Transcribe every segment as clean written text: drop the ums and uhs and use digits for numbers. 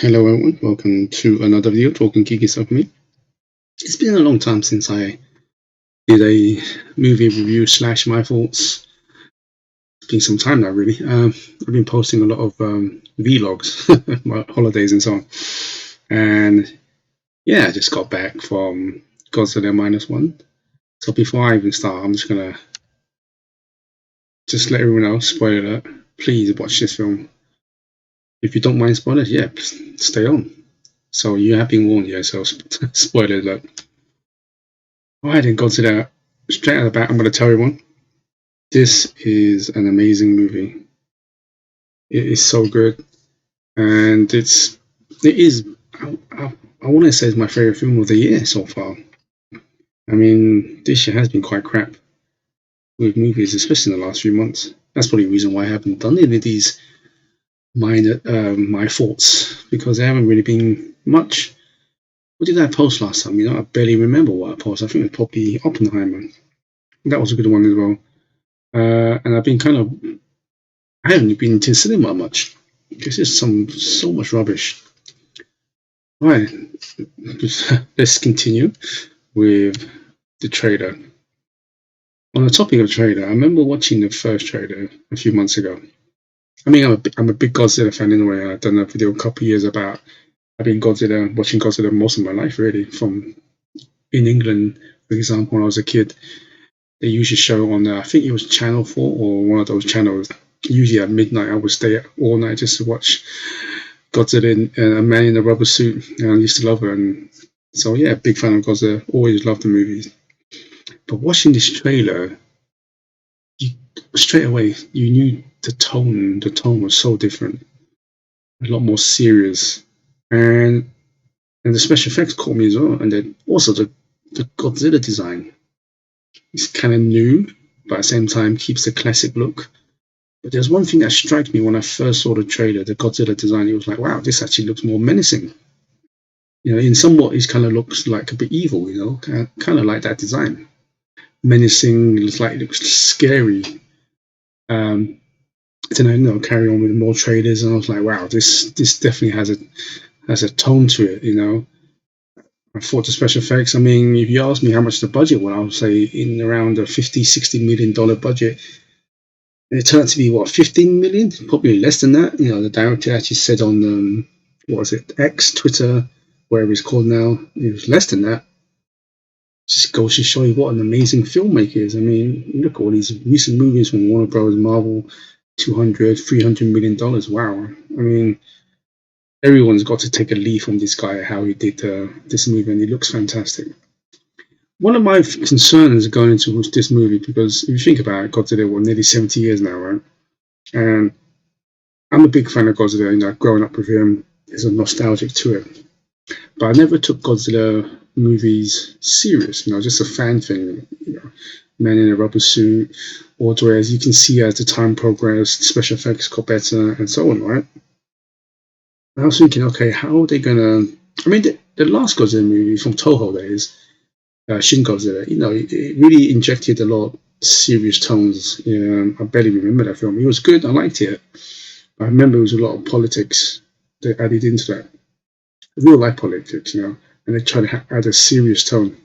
Hello everyone, welcome to another video talking geeky stuff with me. It's been a long time since I did a movie review slash my thoughts. It's been some time now really. I've been posting a lot of vlogs, my holidays and so on. And yeah, I just got back from Godzilla Minus One. So before I even start, I'm just gonna just let everyone know, spoiler alert, please watch this film. If you don't mind spoilers, yeah, stay on. So you have been warned here, so spoiler alert. Alright then, Godzilla. Straight out of the bat, I'm going to tell everyone this is an amazing movie. It is so good, and I want to say it's my favorite film of the year so far. I mean, this year has been quite crap with movies, especially in the last few months. That's probably the reason why I haven't done any of these my thoughts, because there haven't really been much. What did I post last time? I barely remember what I posted. I think it was probably Oppenheimer. That was a good one as well. And I haven't been to cinema much. This is so much rubbish. Right, let's continue with the trailer. On the topic of the trailer, I remember watching the first trailer a few months ago. I mean, I'm a big Godzilla fan anyway. I've done a video a couple of years about I've been watching Godzilla most of my life really. From in England, for example, when I was a kid, they usually show on I think it was Channel 4 or one of those channels. Usually at midnight, I would stay up all night just to watch Godzilla and a man in a rubber suit. And I used to love her. And so, yeah, big fan of Godzilla. Always loved the movies. But watching this trailer, straight away, you knew the tone. The tone was so different. A lot more serious. And the special effects caught me as well. And then also the Godzilla design is kind of new, but at the same time keeps the classic look. But there's one thing that struck me when I first saw the trailer, the Godzilla design. It was like, wow, this actually looks more menacing. In somewhat, it kind of looks like a bit evil. Kind of like that design, menacing. It looks scary. Then I carry on with more trailers, and I was like, wow, this definitely has a tone to it. I thought the special effects. I mean, if you ask me how much the budget was, I would say in around a $50-60 million budget. And it turned out to be what, 15 million? Probably less than that. The director actually said on what was it, X, Twitter, wherever it's called now, it was less than that. Just goes to show you what an amazing filmmaker is. I mean, look at all these recent movies from Warner Bros. Marvel, $200-300 million. Wow. I mean, everyone's got to take a leaf from this guy, how he did this movie, and it looks fantastic. One of my concerns going into this movie, because if you think about it, Godzilla, nearly 70 years now, right? And I'm a big fan of Godzilla. Growing up with him, there's a nostalgic to it. But I never took Godzilla movies serious. Just a fan thing. Man in a rubber suit, or as you can see as the time progressed, special effects got better, and so on, right? And I was thinking, okay, how are they gonna? I mean, the last Godzilla movie from Toho days, Shin Godzilla, it really injected a lot of serious tones. I barely remember that film. It was good. I liked it. I remember there was a lot of politics they added into that, real life politics, and they tried to add a serious tone.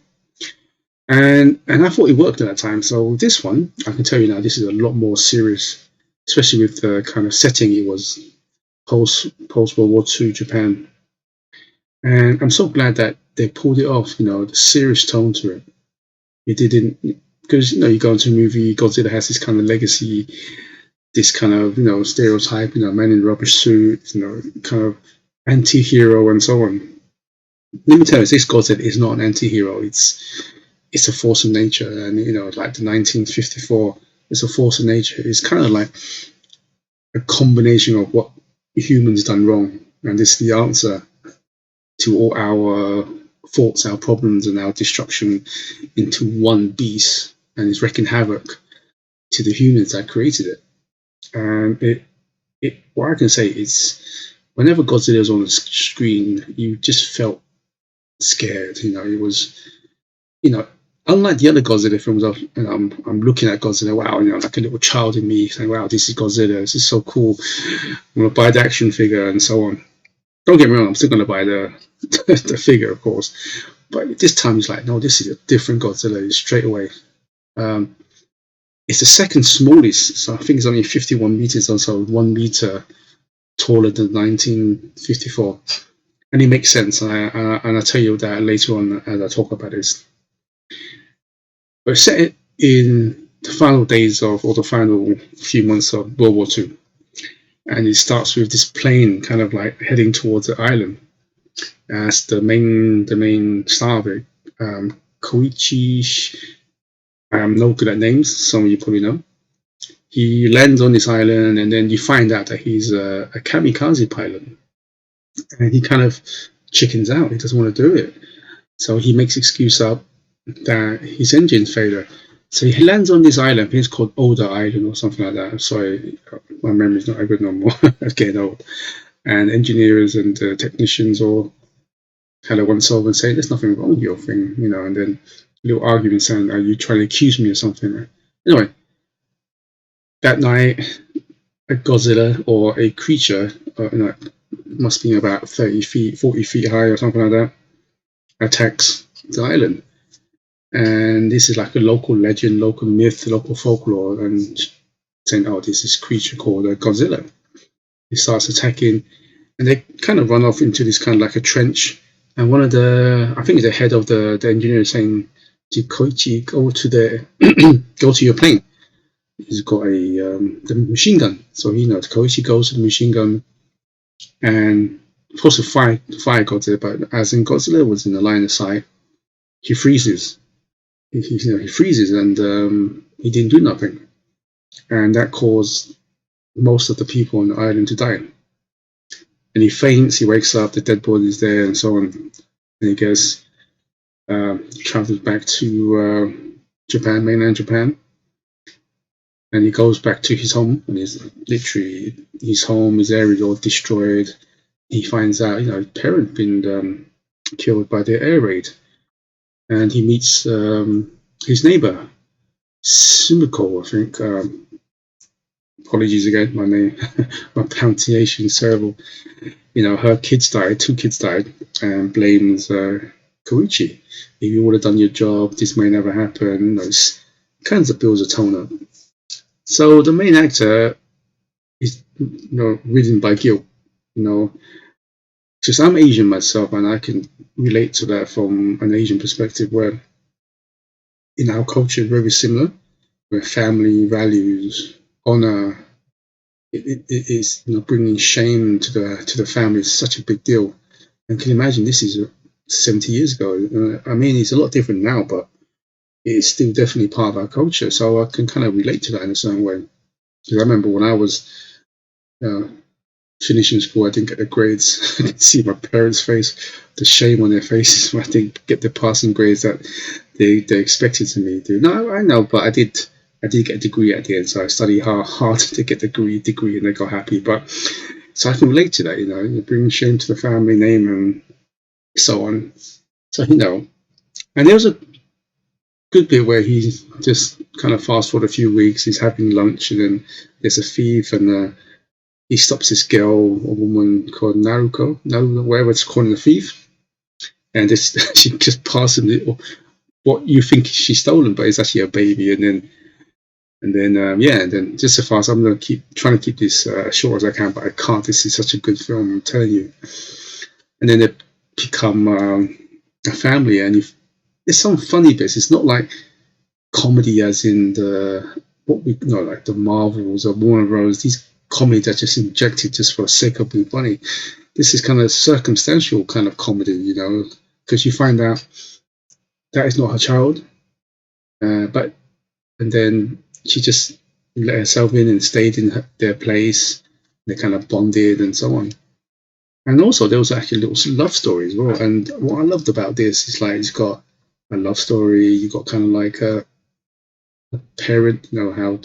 And I thought it worked at that time. So this one, I can tell you now, this is a lot more serious, especially with the kind of setting it was post World War II Japan. And I'm so glad that they pulled it off. The serious tone to it. It didn't, because you go into a movie, Godzilla has this kind of legacy, this kind of stereotype, man in a rubber suit, kind of anti-hero and so on. Let me tell you, this Godzilla is not an anti-hero. It's a force of nature, and like the 1954, it's a force of nature. It's kind of like a combination of what humans done wrong, and this is the answer to all our faults, our problems, and our destruction into one beast, and it's wreaking havoc to the humans that created it. And what I can say is, whenever Godzilla was on the screen, you just felt scared. It was, unlike the other Godzilla films, I'm looking at Godzilla, wow, like a little child in me saying, wow, this is Godzilla, this is so cool. I'm gonna buy the action figure and so on. Don't get me wrong, I'm still going to buy the the figure, of course. But this time he's like, no, this is a different Godzilla straight away. Um, it's the second smallest, so I think it's only 51 meters or so, 1 meter taller than 1954. And it makes sense, and I'll tell you that later on as I talk about this. But set in the final days of, or the final few months of World War II. And it starts with this plane kind of like heading towards the island as the main star of it. Koichi, I am no good at names, some of you probably know. He lands on this island, and then you find out that he's a kamikaze pilot. And he kind of chickens out, he doesn't want to do it. So he makes excuse up that his engine failure. So he lands on this island. I think it's called Oda Island or something like that. I'm sorry, my memory's not good no more. I'm getting old. And engineers and technicians all kind of once over and say, "There's nothing wrong with your thing," you know. And then a little argument saying, "Are you trying to accuse me of something?" Anyway, that night, a Godzilla or a creature, must be about 30 feet, 40 feet high or something like that, attacks the island. And this is like a local legend, local myth, local folklore, and saying, "Oh, this is creature called Godzilla." He starts attacking, and they kind of run off into this kind of like a trench. And one of the, I think the head of the engineer is saying to Koichi, "Go to the, go to your plane." He's got a the machine gun, so Koichi goes to the machine gun, and supposed to fire Godzilla, but as in Godzilla was in the line of sight, he freezes. He freezes, and he didn't do nothing, and that caused most of the people on the island to die. And he faints, he wakes up, the dead body is there, and so on. And he goes, travels back to Japan, mainland Japan, and he goes back to his home, and he's literally his home, his area is all destroyed. He finds out, his parents been killed by the air raid, and he meets his neighbor, Sumiko, I think. Apologies again, my name, my pronunciation is terrible. Her kids died, 2 kids died, and blames Koichi. If you would have done your job, this may never happen. It's kinds of builds a tone up. So the main actor is, ridden by guilt. Because I'm Asian myself, and I can relate to that from an Asian perspective, where in our culture very similar, where family values, honor, it is bringing shame to the family is such a big deal. And can you imagine this is 70 years ago? I mean, it's a lot different now, but it's still definitely part of our culture. So I can kind of relate to that in a certain way. Because I remember when I was finishing school, I didn't get the grades. I could see my parents' face, the shame on their faces when I didn't get the passing grades that they expected to me to. No, I know, but I did get a degree at the end, so I studied hard to get the degree, and they got happy. But so I can relate to that, bringing shame to the family name and so on. So and there was a good bit where he just kind of fast forward a few weeks. He's having lunch, and then there's a thief, and he stops this girl, a woman called Naruko, whatever it's called, the thief, and this she just passes him what you think she's stolen, but it's actually a baby, and then just so fast, I'm going to trying to keep this as short as I can, but I can't. This is such a good film, I'm telling you. And then they become a family, and there's some funny bits. It's not like comedy as in like the Marvels or Warner Bros. These comedies are just injected just for the sake of being funny. This is kind of circumstantial kind of comedy, because you find out that is not her child, and then she just let herself in and stayed in their place. They kind of bonded and so on. And also there was actually a little love story as well. And what I loved about this is like it's got a love story. You got kind of like a parent, how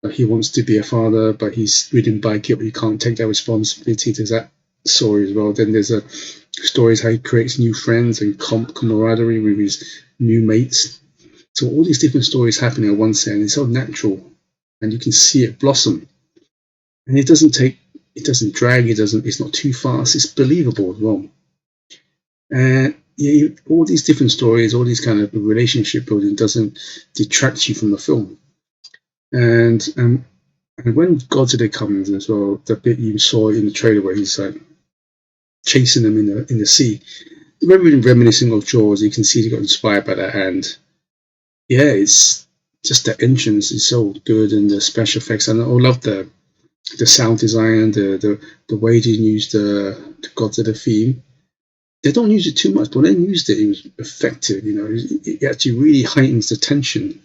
he wants to be a father, but he's ridden by guilt. He can't take that responsibility. There's that story as well. Then there's a stories how he creates new friends and camaraderie with his new mates. So all these different stories happening at one set, and it's so natural, and you can see it blossom. And it doesn't take it doesn't drag. It's not too fast. It's believable as well. And yeah, all these different stories, all these kind of relationship building doesn't detract you from the film. And when Godzilla comes as well, the bit you saw in the trailer where he's like chasing them in the sea, very reminiscent of Jaws. You can see he got inspired by that, and yeah, it's just the entrance is so good, and the special effects, and I love the sound design, the way they use the Godzilla theme. They don't use it too much, but when they used it, it was effective. You know, it actually really heightens the tension,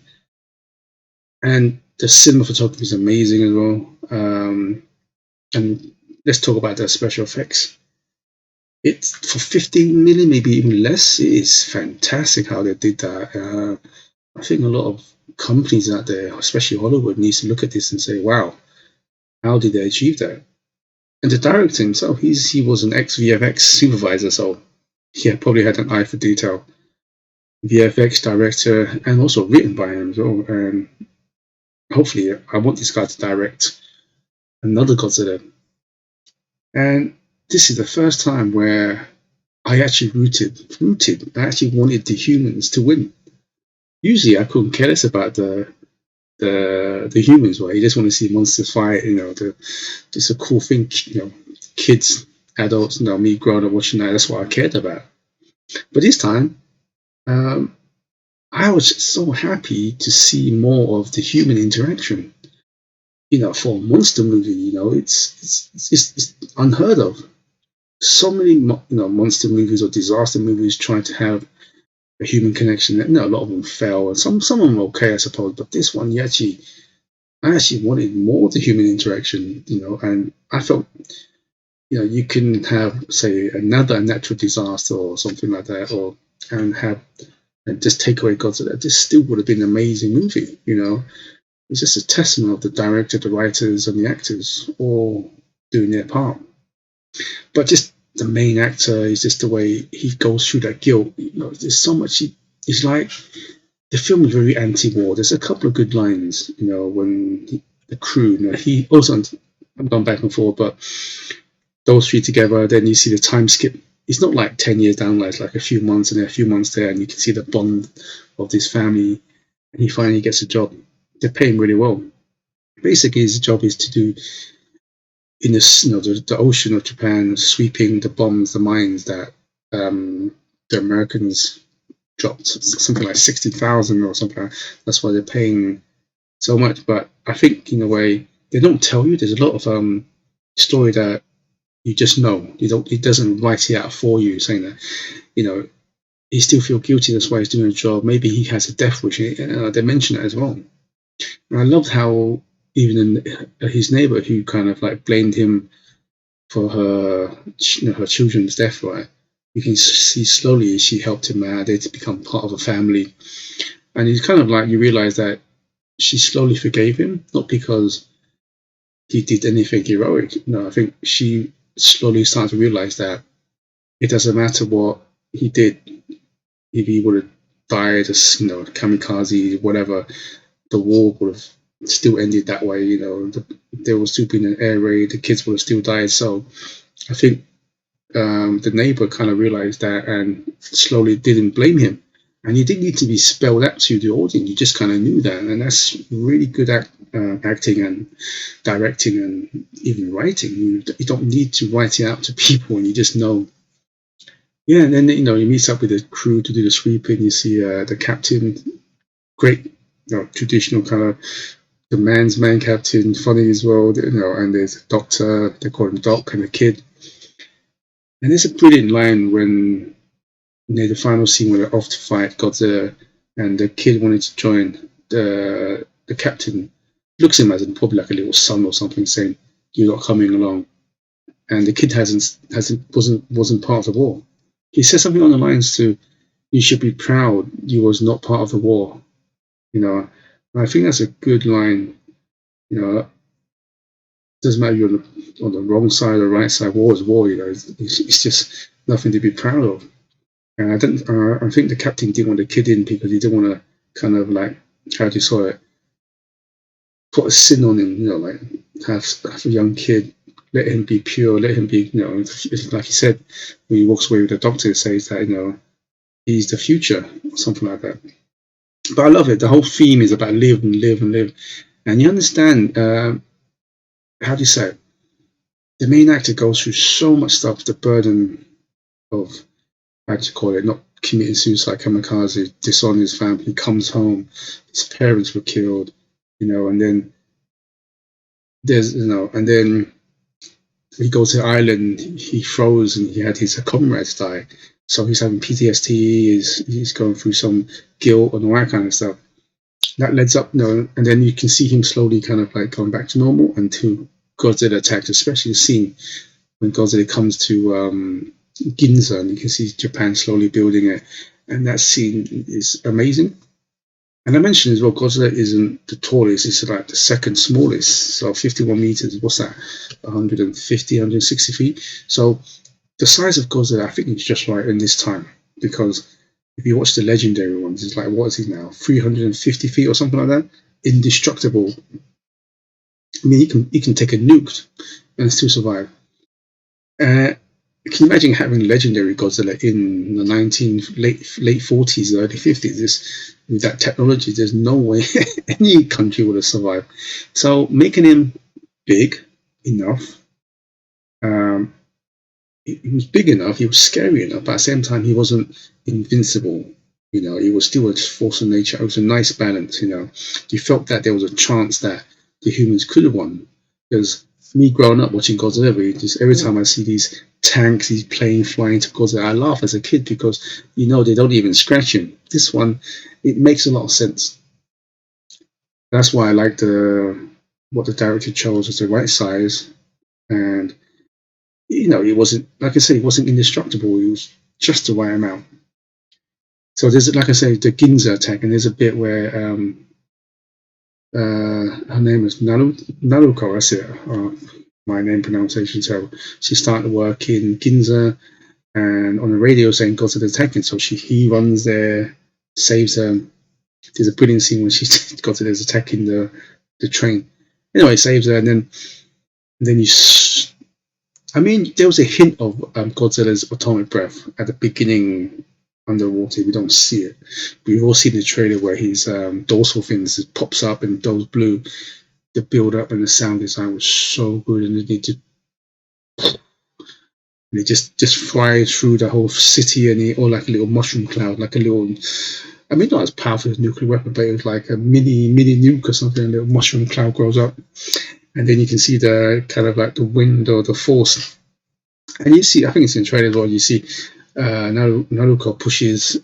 and the cinematography is amazing as well. And let's talk about the special effects. It's for 15 million, maybe even less. It is fantastic how they did that. I think a lot of companies out there, especially Hollywood, needs to look at this and say, "Wow, how did they achieve that?" And the director himself, he was an ex VFX supervisor, so he probably had an eye for detail. VFX director, and also written by him as well. And hopefully, I want this guy to direct another Godzilla. And this is the first time where I actually rooted. I actually wanted the humans to win. Usually, I couldn't care less about the humans, right? You just want to see monsters fight. You know, it's a cool thing. You know, kids, adults. You know, me growing up watching that. That's what I cared about. But this time, um, I was just so happy to see more of the human interaction. You know, for a monster movie, you know, it's unheard of. So many, monster movies or disaster movies trying to have a human connection. You know, a lot of them fail, and some of them are okay, I suppose. But this one, I actually wanted more of the human interaction. You know, and I felt, you can have, say, another natural disaster or something like that, or and have and just take away Godzilla. This still would have been an amazing movie. You know, it's just a testament of the director, the writers, and the actors all doing their part. But just the main actor is just the way he goes through that guilt. You know, there's so much. It's like the film is very anti-war. There's a couple of good lines. You know, when the crew. You know, he also. I'm going back and forth, but those three together, then you see the time skip. It's not like 10 years down, like, it's like a few months and then a few months there, and you can see the bond of this family. And he finally gets a job. They pay him really well. Basically, his job is to do in the ocean of Japan, sweeping the bombs, the mines that the Americans dropped, something like 60,000 or something. That's why they're paying so much. But I think in a way they don't tell you. There's a lot of story that you just know. You don't. It doesn't write it out for you, saying that he still feel guilty. That's why he's doing a job. Maybe he has a death wish. They mention it as well. And I loved how even his neighbor, who kind of like blamed him for her children's death, right? You can see slowly she helped him out. They become part of a family, and it's kind of like you realize that she slowly forgave him, not because he did anything heroic. No, I think she slowly started to realize that it doesn't matter what he did. If he would have died as kamikaze, whatever, the war would have still ended that way. There would still been an air raid. The kids would have still died. So I think the neighbor kind of realized that and slowly didn't blame him. And he didn't need to be spelled out to the audience. You just kind of knew that, and that's really good acting and directing and even writing. You don't need to write it out to people, and you just know. Yeah, and then he meets up with the crew to do the sweeping. You see the captain, great, traditional kind of the man's man captain, funny as well. And there's a doctor. They call him Doc, and a kid. And there's a brilliant line when near the final scene where they're off to fight Godzilla, and the kid wanted to join. The captain looks at him as probably like a little son or something, saying, "You're not coming along." And the kid wasn't part of the war. He says something on the lines to, "You should be proud you was not part of the war." And I think that's a good line. It doesn't matter if you're on the wrong side or the right side. War is war. It's just nothing to be proud of. And I think the captain didn't want the kid in because he didn't want to kind of like, how do you saw it, put a sin on him. Like have a young kid let him be pure, let him be, it's like he said, when he walks away with the doctor, it says that, he's the future, or something like that. But I love it. The whole theme is about live and live and live. And you understand, how do you say it? The main actor goes through so much stuff, the burden of, how do you call it, not committing suicide, kamikaze, disowning his family. He comes home, his parents were killed, and then there's, and then he goes to Ireland, he froze and he had his comrades die. So he's having PTSD, he's going through some guilt and all that kind of stuff. That leads up, and then you can see him slowly kind of like going back to normal until Godzilla attacks, especially the scene when Godzilla comes to Ginza, and you can see Japan slowly building it. And that scene is amazing. And I mentioned as well, Godzilla isn't the tallest, it's like the second smallest. So 51 meters, what's that? 150, 160 feet. So the size of Godzilla, I think, is just right in this time. Because if you watch the legendary ones, it's like, what is he now? 350 feet or something like that? Indestructible. I mean, he can take a nuke and still survive. Can you imagine having legendary Godzilla in the late 40s, early 50s? With that technology, there's no way any country would have survived. So making him big enough, he was big enough, he was scary enough, but at the same time, he wasn't invincible. He was still a force of nature. It was a nice balance. You felt that there was a chance that the humans could have won. Because me growing up watching Godzilla, just every time I see these tanks, these planes flying to Godzilla, I laugh as a kid because they don't even scratch him. This one, it makes a lot of sense. That's why I like what the director chose as the right size, and he wasn't, like I said, he wasn't indestructible. He was just the right amount. So there's, like I say, the Ginza attack, and there's a bit where her name is Naruko. That's it. My name pronunciation. So she's starting to work in Ginza, and on the radio saying Godzilla attacking. So he runs there, saves her. There's a brilliant scene when Godzilla's attacking the train. Anyway, saves her, and then I mean, there was a hint of Godzilla's atomic breath at the beginning underwater. We don't see it. We've all seen the trailer where his dorsal fins pops up and goes blue. The build up and the sound design was so good, and it just flies through the whole city, and or like a little mushroom cloud, like a little. I mean, not as powerful as a nuclear weapon, but it was like a mini nuke or something. A little mushroom cloud grows up, and then you can see the kind of like the wind or the force. And you see, I think it's in the trailer as well. You see Naruko pushes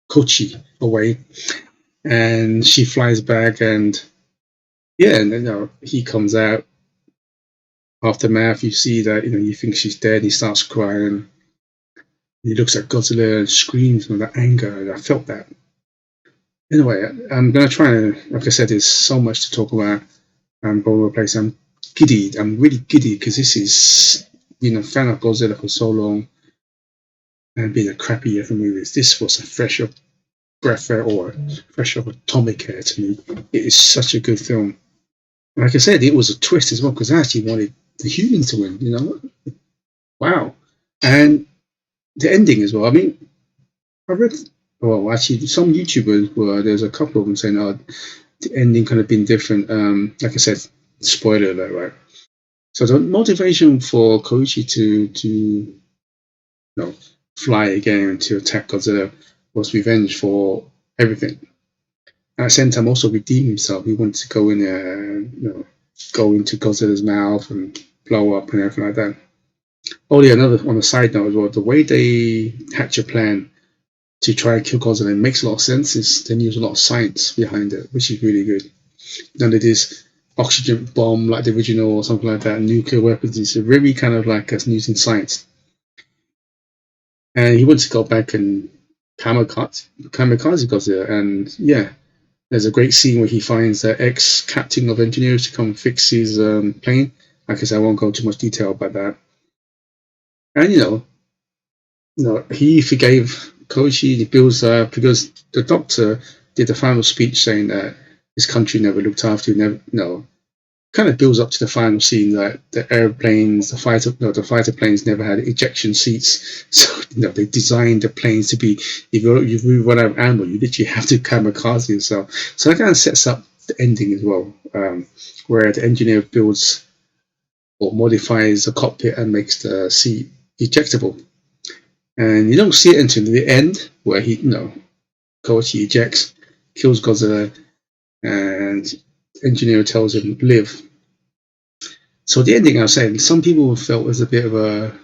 Kochi away, and she flies back, and and then he comes out. Aftermath, you see that you think she's dead. He starts crying. He looks at Godzilla and screams with that anger, and I felt that. Anyway, I'm gonna try and, like I said, there's so much to talk about. I'm all over the place. I'm giddy. I'm really giddy because this is, fan of Godzilla for so long, and being a crappy year for movies. This was a fresh of breath air, or fresh of atomic air to me. It is such a good film. Like I said, it was a twist as well because I actually wanted the humans to win. Wow, and the ending as well. I mean, I read. Well, actually, some YouTubers there's a couple of them saying, "Oh, the ending could have been different." Like I said, spoiler alert, right? So the motivation for Koichi to fly again to attack Godzilla was revenge for everything. At the same time, also redeem himself. He wanted to go in there, go into Godzilla's mouth and blow up and everything like that. Only another on a side note as well, the way they hatch a plan to try and kill Godzilla makes a lot of sense. They use a lot of science behind it, which is really good. None of this oxygen bomb like the original or something like that, nuclear weapons. It's really kind of like us using science. And he wants to go back and kamikaze Godzilla. And there's a great scene where he finds the ex-captain of engineers to come fix his plane. Like I said, I won't go too much detail about that. And he forgave Koichi. He builds because the doctor did the final speech saying that his country never looked after him. kind of builds up to the final scene that the airplanes, the fighter planes never had ejection seats. So they designed the planes to be, if you run out of ammo, you literally have to kamikaze yourself. So that kind of sets up the ending as well, where the engineer builds or modifies the cockpit and makes the seat ejectable. And you don't see it until the end, where he, Koichi ejects, kills Godzilla, and the engineer tells him live. So the ending, I was saying, some people felt was a bit of a.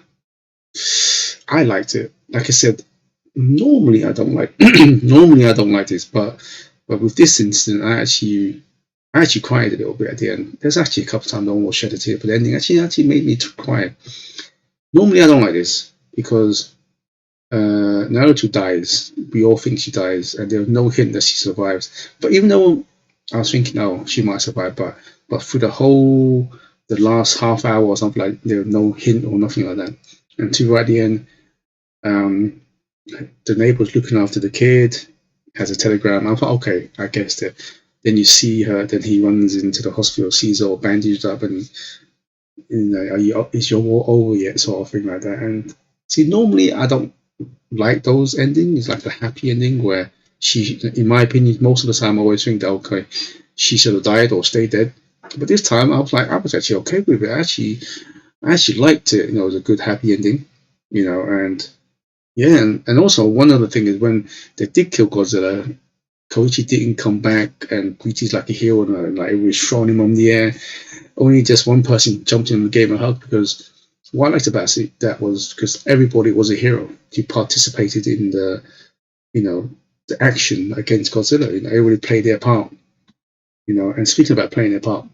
I liked it. Like I said, normally I don't like. normally I don't like this, but with this incident, I actually cried a little bit at the end. There's actually a couple of times I almost shed a tear, but the ending actually made me cry. Normally I don't like this because Naruto dies. We all think she dies, and there's no hint that she survives. But even though I was thinking, oh, she might survive, but through the last half hour or something, like there was no hint or nothing like that. Until right at the end, the neighbor's looking after the kid, has a telegram. I thought, okay, I guessed it. Then you see her. Then he runs into the hospital, sees her all bandaged up, and is your war over yet, sort of thing like that. And see, normally I don't like those endings. It's like the happy ending where she, in my opinion, most of the time I always think that okay, she should have died or stayed dead. But this time I was actually okay with it. I actually liked it. It was a good happy ending. And yeah, and also one other thing is when they did kill Godzilla, Koichi didn't come back and Koichi's like a hero and like it was throwing him on the air. Only just one person jumped in and gave him a hug because what I liked about it that was because everybody was a hero. Who participated in the action against Godzilla. Everybody played their part. And speaking about playing their part,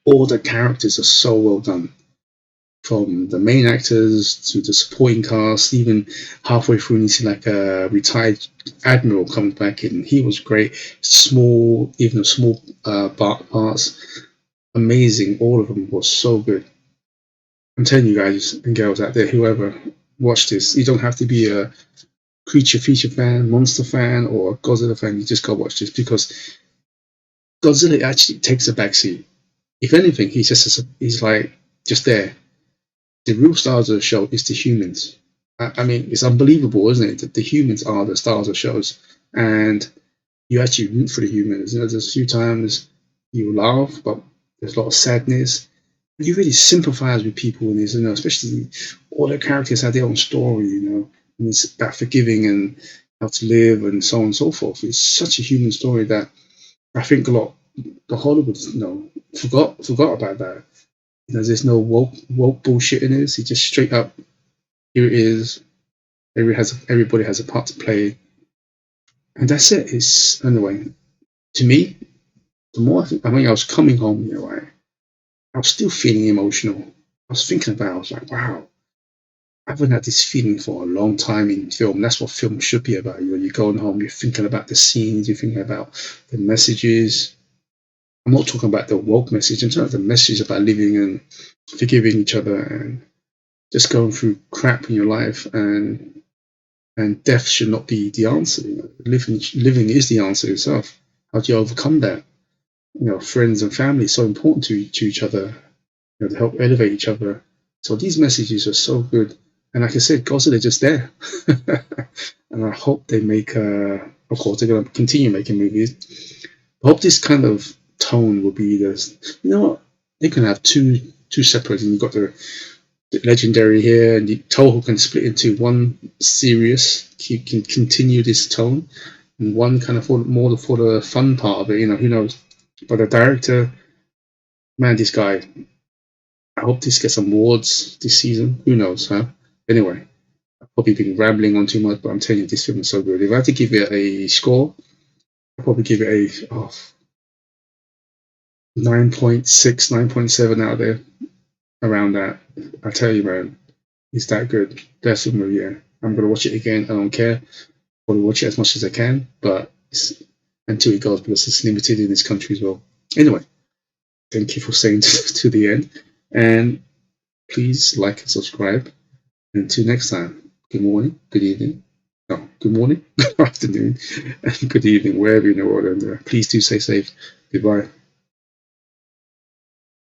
all the characters are so well done. From the main actors to the supporting cast, even halfway through, you see like a retired admiral comes back in. He was great. Even small parts, amazing. All of them was so good. I'm telling you guys and girls out there, whoever watch this, you don't have to be a creature feature fan, monster fan, or Godzilla fan. You just go watch this because Godzilla actually takes a backseat. If anything, he's like just there. The real stars of the show is the humans. I mean, it's unbelievable, isn't it? That the humans are the stars of shows, and you actually root for the humans. There's a few times you laugh, but there's a lot of sadness. You really sympathize with people in this, especially all the characters have their own story, and it's about forgiving and how to live and so on and so forth. It's such a human story that I think the Hollywood, forgot about that. There's no woke bullshit in this. It's just straight up. Here it is. Everybody has a part to play, and that's it. It's anyway. To me, the more I was coming home, right, I was still feeling emotional. I was thinking about. I was like, wow, I haven't had this feeling for a long time in film. That's what film should be about. You're going home, you're thinking about the scenes, you're thinking about the messages. I'm not talking about the woke message. I'm talking about the message about living and forgiving each other and just going through crap in your life, and death should not be the answer. Living is the answer itself. How do you overcome that? Friends and family is so important to each other. To help elevate each other. So these messages are so good, and like I said, Godzilla just there. And I hope they make. Of course, they're going to continue making movies. I hope this kind of tone will be this. You know what? They can have two separate, and you've got the legendary here, and Toho can split into one serious, can continue this tone, and one kind of more for the fun part of it. Who knows? But the director, man, this guy. I hope this gets some awards this season. Who knows, huh? Anyway, I've probably been rambling on too much, but I'm telling you, this film is so good. If I had to give it a score, I'd probably give it a 9.6, 9.7 out there, around that. I tell you, man, it's that good. That's a movie. Yeah. I'm gonna watch it again. I don't care. Probably watch it as much as I can, but until it goes because it's limited in this country as well. Anyway, thank you for staying to the end, and please like and subscribe. Until next time, good morning, good evening. No, good morning, good afternoon, and good evening, wherever you know what. And please do stay safe. Goodbye.